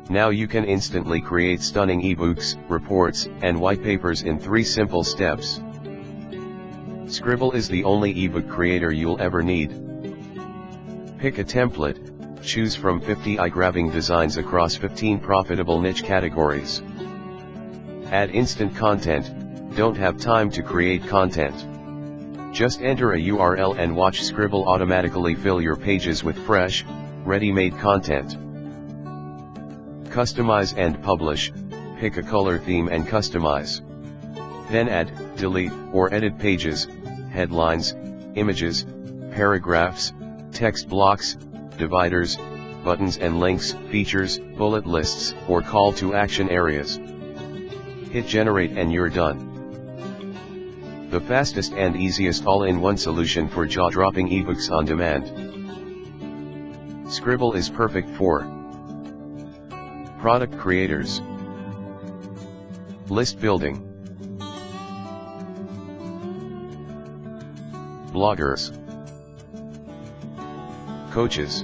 Now you can instantly create stunning ebooks, reports, and white papers in 3 simple steps. Sqribble is the only ebook creator you'll ever need. Pick a template, choose from 50 eye-grabbing designs across 15 profitable niche categories. Add instant content, don't have time to create content. Just enter a URL and watch Sqribble automatically fill your pages with fresh, ready-made content. Customize and publish, pick a color theme and customize. Then add, delete, or edit pages, headlines, images, paragraphs, text blocks, dividers, buttons and links, features, bullet lists, or call to action areas. Hit generate and you're done. The fastest and easiest all-in-one solution for jaw-dropping ebooks on demand. Sqribble is perfect for product creators, list building, bloggers, coaches,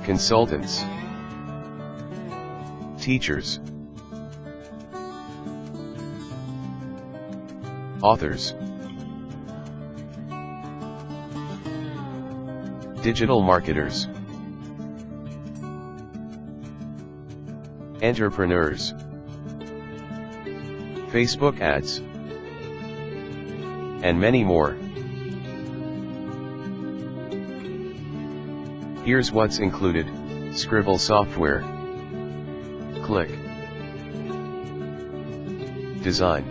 consultants, teachers, authors, digital marketers, entrepreneurs, Facebook ads, and many more. Here's what's included: Sqribble software, click, design,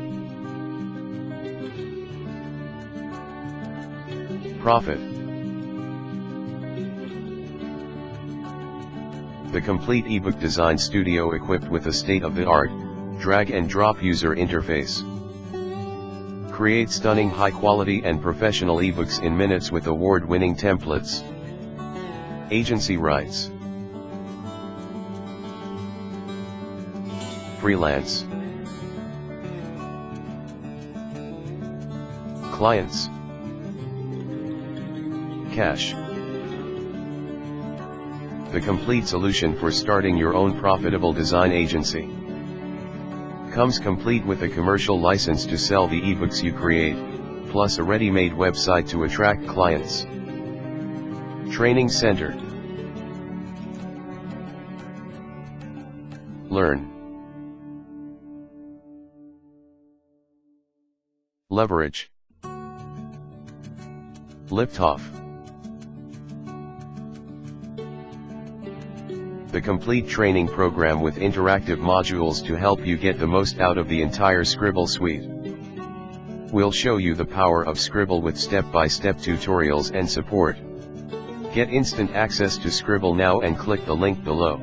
profit, the complete ebook design studio equipped with a state-of-the-art, drag-and-drop user interface. Create stunning high-quality and professional ebooks in minutes with award-winning templates. Agency rights, freelance, clients, cash. The complete solution for starting your own profitable design agency. Comes complete with a commercial license to sell the ebooks you create, plus a ready-made website to attract clients. Training Center. Learn. Leverage. Liftoff. The complete training program with interactive modules to help you get the most out of the entire Sqribble suite. We'll show you the power of Sqribble with step-by-step tutorials and support. Get instant access to Sqribble now and click the link below.